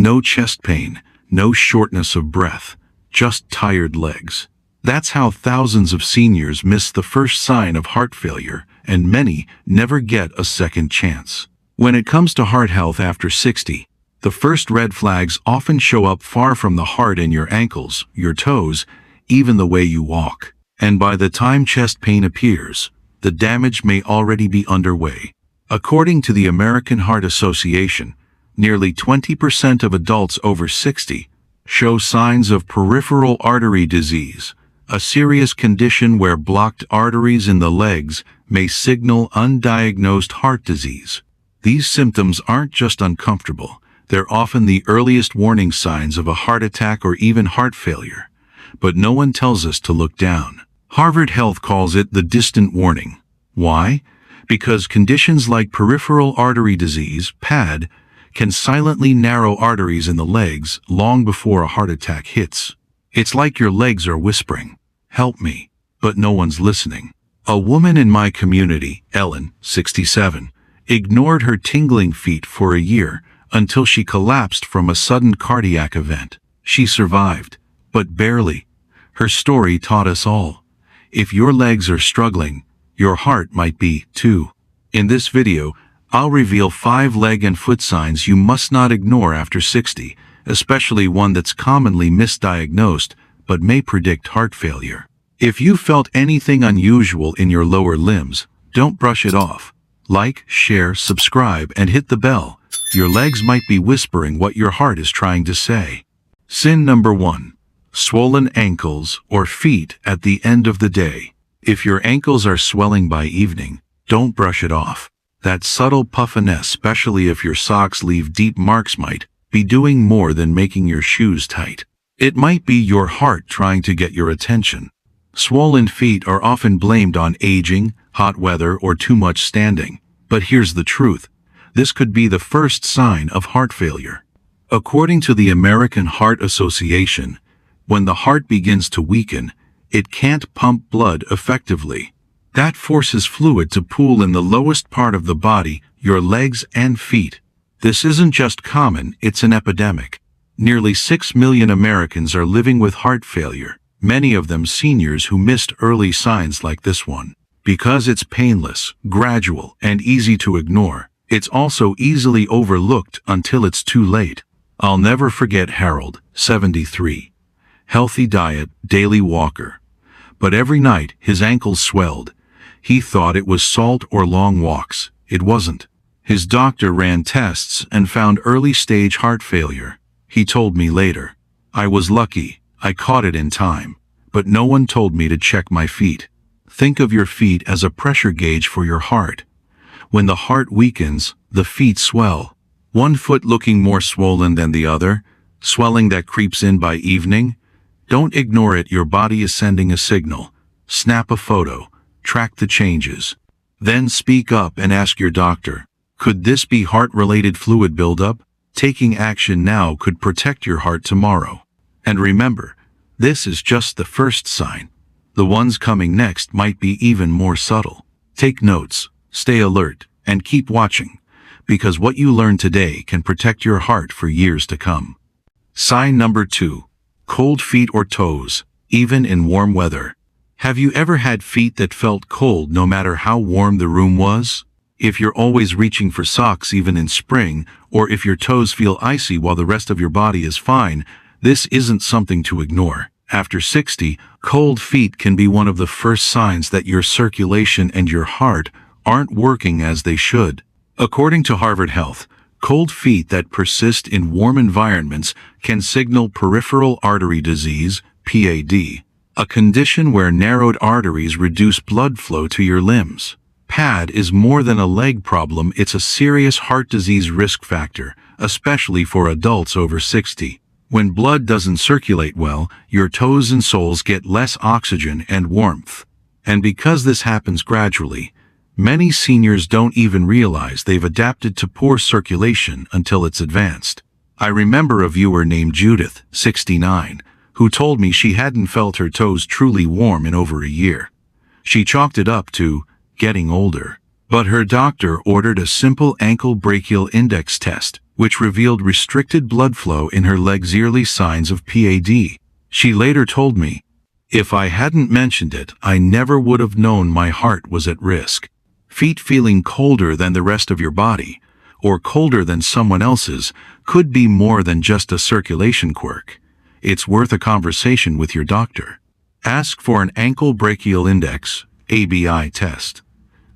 No chest pain, no shortness of breath, just tired legs. That's how thousands of seniors miss the first sign of heart failure, and many never get a second chance. When it comes to heart health after 60, the first red flags often show up far from the heart in your ankles, your toes, even the way you walk. And by the time chest pain appears, the damage may already be underway. According to the American Heart Association, nearly 20% of adults over 60 show signs of peripheral artery disease, a serious condition where blocked arteries in the legs may signal undiagnosed heart disease. These symptoms aren't just uncomfortable, they're often the earliest warning signs of a heart attack or even heart failure. But no one tells us to look down. Harvard Health calls it the distant warning. Why? Because conditions like peripheral artery disease, PAD, can silently narrow arteries in the legs long before a heart attack hits. It's like your legs are whispering, "Help me," but no one's listening. A woman in my community, Ellen, 67, ignored her tingling feet for a year until she collapsed from a sudden cardiac event. She survived, but barely. Her story taught us all. If your legs are struggling, your heart might be, too. In this video, I'll reveal 5 leg and foot signs you must not ignore after 60, especially one that's commonly misdiagnosed but may predict heart failure. If you felt anything unusual in your lower limbs, don't brush it off. Like, share, subscribe, and hit the bell. Your legs might be whispering what your heart is trying to say. Sin number 1. Swollen ankles or feet at the end of the day. If your ankles are swelling by evening, don't brush it off. That subtle puffiness, especially if your socks leave deep marks, might be doing more than making your shoes tight. It might be your heart trying to get your attention. Swollen feet are often blamed on aging, hot weather, or too much standing. But here's the truth. This could be the first sign of heart failure. According to the American Heart Association, when the heart begins to weaken, it can't pump blood effectively. That forces fluid to pool in the lowest part of the body, your legs and feet. This isn't just common, it's an epidemic. Nearly 6 million Americans are living with heart failure, many of them seniors who missed early signs like this one. Because it's painless, gradual, and easy to ignore, it's also easily overlooked until it's too late. I'll never forget Harold, 73. Healthy diet, daily walker. But every night his ankles swelled. He thought it was salt or long walks. It wasn't. His doctor ran tests and found early-stage heart failure. He told me later, "I was lucky, I caught it in time, but no one told me to check my feet." Think of your feet as a pressure gauge for your heart. When the heart weakens, the feet swell. One foot looking more swollen than the other, swelling that creeps in by evening. Don't ignore it, your body is sending a signal. Snap a photo, track the changes. Then speak up and ask your doctor, could this be heart-related fluid buildup? Taking action now could protect your heart tomorrow. And remember, this is just the first sign. The ones coming next might be even more subtle. Take notes, stay alert, and keep watching, because what you learn today can protect your heart for years to come. Sign number 2. Cold feet or toes, even in warm weather. Have you ever had feet that felt cold no matter how warm the room was? If you're always reaching for socks even in spring, or if your toes feel icy while the rest of your body is fine, this isn't something to ignore. After 60, cold feet can be one of the first signs that your circulation and your heart aren't working as they should. According to Harvard Health, cold feet that persist in warm environments can signal peripheral artery disease, PAD, a condition where narrowed arteries reduce blood flow to your limbs. PAD is more than a leg problem, it's a serious heart disease risk factor, especially for adults over 60. When blood doesn't circulate well, your toes and soles get less oxygen and warmth. And because this happens gradually, many seniors don't even realize they've adapted to poor circulation until it's advanced. I remember a viewer named Judith, 69, who told me she hadn't felt her toes truly warm in over a year. She chalked it up to getting older. But her doctor ordered a simple ankle brachial index test, which revealed restricted blood flow in her legs, early signs of PAD. She later told me, "If I hadn't mentioned it, I never would have known my heart was at risk." Feet feeling colder than the rest of your body, or colder than someone else's, could be more than just a circulation quirk. It's worth a conversation with your doctor. Ask for an ankle brachial index, ABI test.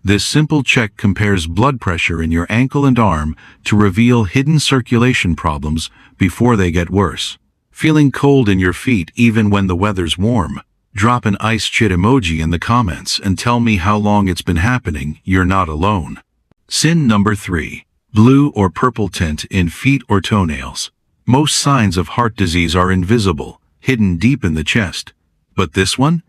This simple check compares blood pressure in your ankle and arm to reveal hidden circulation problems before they get worse. Feeling cold in your feet even when the weather's warm? Drop an ice chit emoji in the comments and tell me how long it's been happening. You're not alone. Sin number 3. Blue or purple tint in feet or toenails. Most signs of heart disease are invisible, hidden deep in the chest. But this one?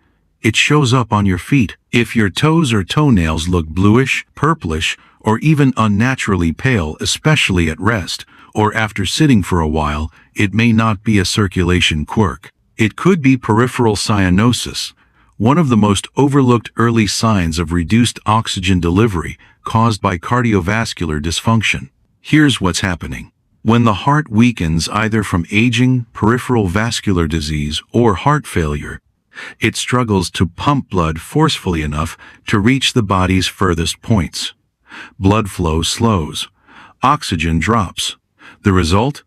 It shows up on your feet. If your toes or toenails look bluish, purplish, or even unnaturally pale, especially at rest or after sitting for a while, it may not be a circulation quirk. It could be peripheral cyanosis, one of the most overlooked early signs of reduced oxygen delivery caused by cardiovascular dysfunction. Here's what's happening. When the heart weakens either from aging, peripheral vascular disease, or heart failure, it struggles to pump blood forcefully enough to reach the body's furthest points. Blood flow slows. Oxygen drops. The result?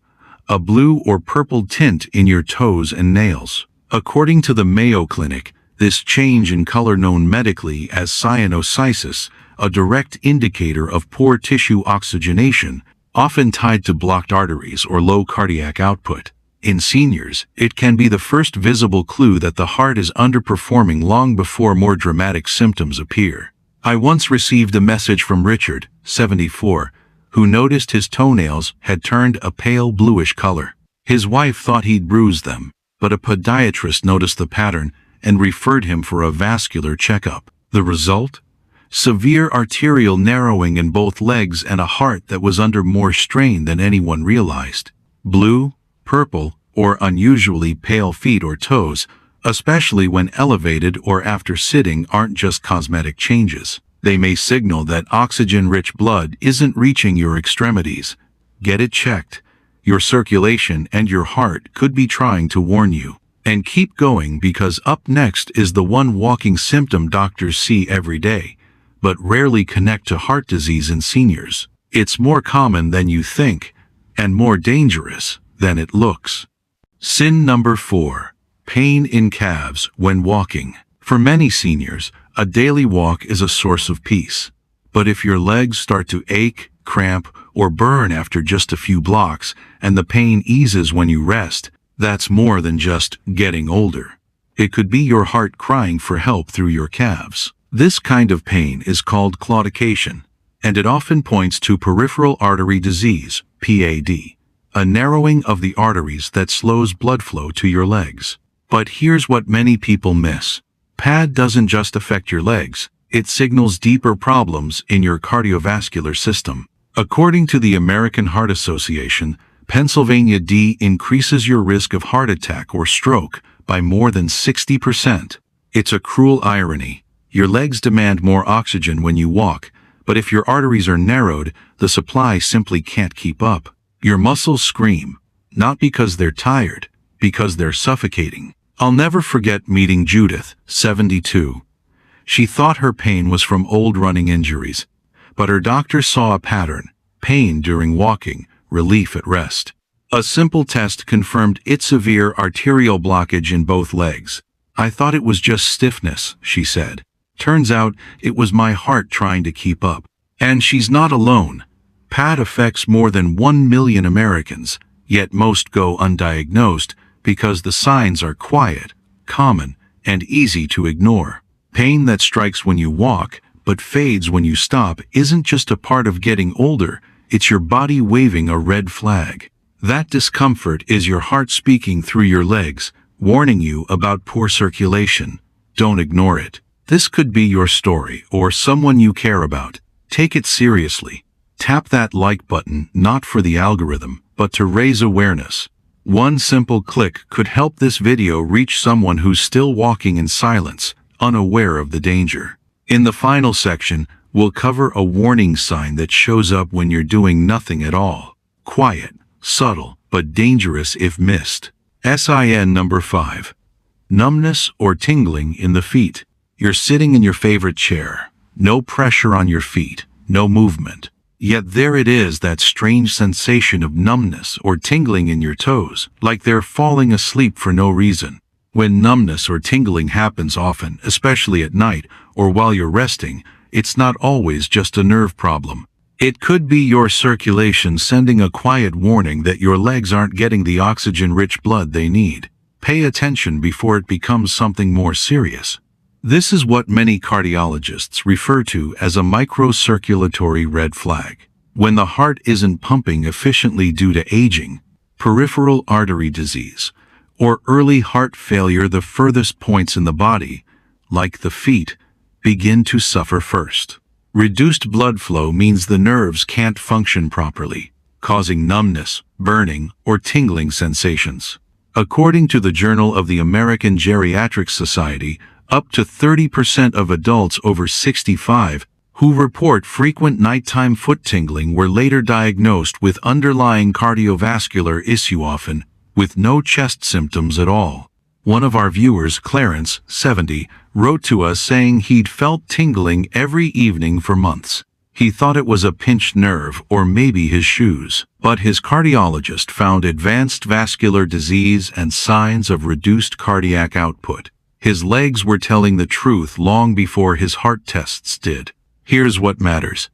A blue or purple tint in your toes and nails. According to the Mayo Clinic, this change in color, known medically as cyanosisis, a direct indicator of poor tissue oxygenation, often tied to blocked arteries or low cardiac output. In seniors, it can be the first visible clue that the heart is underperforming long before more dramatic symptoms appear. I once received a message from Richard, 74, who noticed his toenails had turned a pale bluish color. His wife thought he'd bruised them, but a podiatrist noticed the pattern and referred him for a vascular checkup. The result? Severe arterial narrowing in both legs and a heart that was under more strain than anyone realized. Blue, purple, or unusually pale feet or toes, especially when elevated or after sitting, aren't just cosmetic changes. They may signal that oxygen-rich blood isn't reaching your extremities. Get it checked. Your circulation and your heart could be trying to warn you. And keep going, because up next is the one walking symptom doctors see every day, but rarely connect to heart disease in seniors. It's more common than you think, and more dangerous than it looks. Sin number 4. Pain in calves when walking. For many seniors, a daily walk is a source of peace. But if your legs start to ache, cramp, or burn after just a few blocks, and the pain eases when you rest, that's more than just getting older. It could be your heart crying for help through your calves. This kind of pain is called claudication, and it often points to peripheral artery disease, PAD, a narrowing of the arteries that slows blood flow to your legs. But here's what many people miss. PAD doesn't just affect your legs, it signals deeper problems in your cardiovascular system. According to the American Heart Association, Pennsylvania D increases your risk of heart attack or stroke by more than 60%. It's a cruel irony. Your legs demand more oxygen when you walk, but if your arteries are narrowed, the supply simply can't keep up. Your muscles scream, not because they're tired, because they're suffocating. I'll never forget meeting Judith, 72. She thought her pain was from old running injuries, but her doctor saw a pattern: pain during walking, relief at rest. A simple test confirmed it's severe arterial blockage in both legs. I thought it was just stiffness, she said. Turns out it was my heart trying to keep up. And she's not alone. PAD affects more than 1 million Americans, yet most go undiagnosed because the signs are quiet, common, and easy to ignore. Pain that strikes when you walk, but fades when you stop, isn't just a part of getting older, it's your body waving a red flag. That discomfort is your heart speaking through your legs, warning you about poor circulation. Don't ignore it. This could be your story or someone you care about. Take it seriously. Tap that like button, not for the algorithm, but to raise awareness. One simple click could help this video reach someone who's still walking in silence, unaware of the danger. In the final section, we'll cover a warning sign that shows up when you're doing nothing at all. Quiet, subtle, but dangerous if missed. SIN number 5. Numbness or tingling in the feet. You're sitting in your favorite chair. No pressure on your feet, no movement. Yet there it is, that strange sensation of numbness or tingling in your toes, like they're falling asleep for no reason. When numbness or tingling happens often, especially at night or while you're resting, it's not always just a nerve problem. It could be your circulation sending a quiet warning that your legs aren't getting the oxygen-rich blood they need. Pay attention before it becomes something more serious. This is what many cardiologists refer to as a microcirculatory red flag. When the heart isn't pumping efficiently due to aging, peripheral artery disease, or early heart failure, the furthest points in the body, like the feet, begin to suffer first. Reduced blood flow means the nerves can't function properly, causing numbness, burning, or tingling sensations. According to the Journal of the American Geriatric Society, up to 30% of adults over 65 who report frequent nighttime foot tingling were later diagnosed with underlying cardiovascular issue, often with no chest symptoms at all. One of our viewers, Clarence, 70, wrote to us saying he'd felt tingling every evening for months. He thought it was a pinched nerve or maybe his shoes, but his cardiologist found advanced vascular disease and signs of reduced cardiac output. His legs were telling the truth long before his heart tests did. Here's what matters.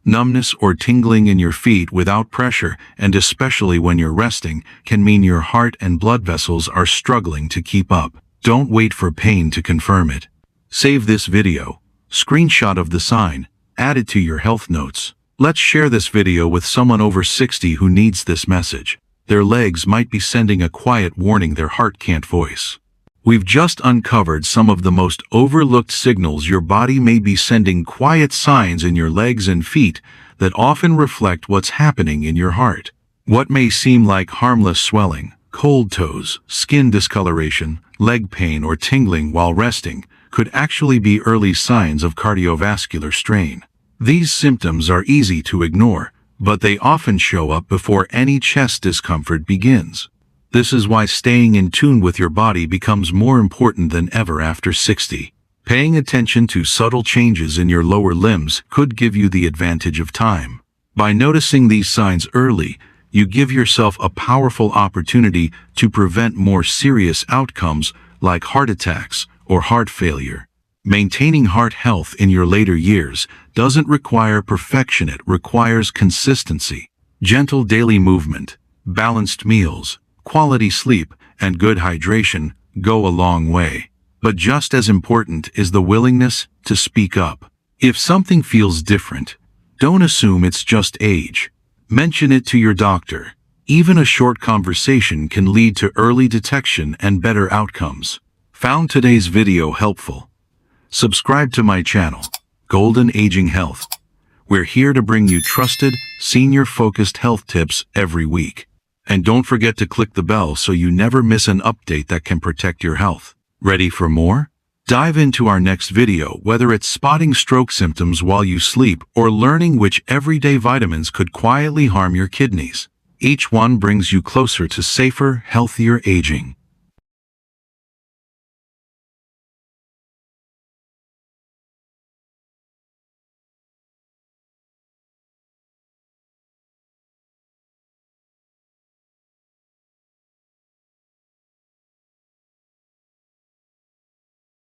Numbness or tingling in your feet without pressure, and especially when you're resting, can mean your heart and blood vessels are struggling to keep up. Don't wait for pain to confirm it. Save this video, screenshot of the sign, add it to your health notes. Let's share this video with someone over 60 who needs this message. Their legs might be sending a quiet warning their heart can't voice. We've just uncovered some of the most overlooked signals your body may be sending, quiet signs in your legs and feet that often reflect what's happening in your heart. What may seem like harmless swelling, cold toes, skin discoloration, leg pain, or tingling while resting could actually be early signs of cardiovascular strain. These symptoms are easy to ignore, but they often show up before any chest discomfort begins. This is why staying in tune with your body becomes more important than ever after 60. Paying attention to subtle changes in your lower limbs could give you the advantage of time. By noticing these signs early, you give yourself a powerful opportunity to prevent more serious outcomes like heart attacks or heart failure. Maintaining heart health in your later years doesn't require perfection, it requires consistency. Gentle daily movement, balanced meals, quality sleep, and good hydration go a long way. But just as important is the willingness to speak up. If something feels different, don't assume it's just age. Mention it to your doctor. Even a short conversation can lead to early detection and better outcomes. Found today's video helpful? Subscribe to my channel, Golden Aging Health. We're here to bring you trusted, senior-focused health tips every week. And don't forget to click the bell so you never miss an update that can protect your health. Ready for more? Dive into our next video, whether it's spotting stroke symptoms while you sleep or learning which everyday vitamins could quietly harm your kidneys. Each one brings you closer to safer, healthier aging.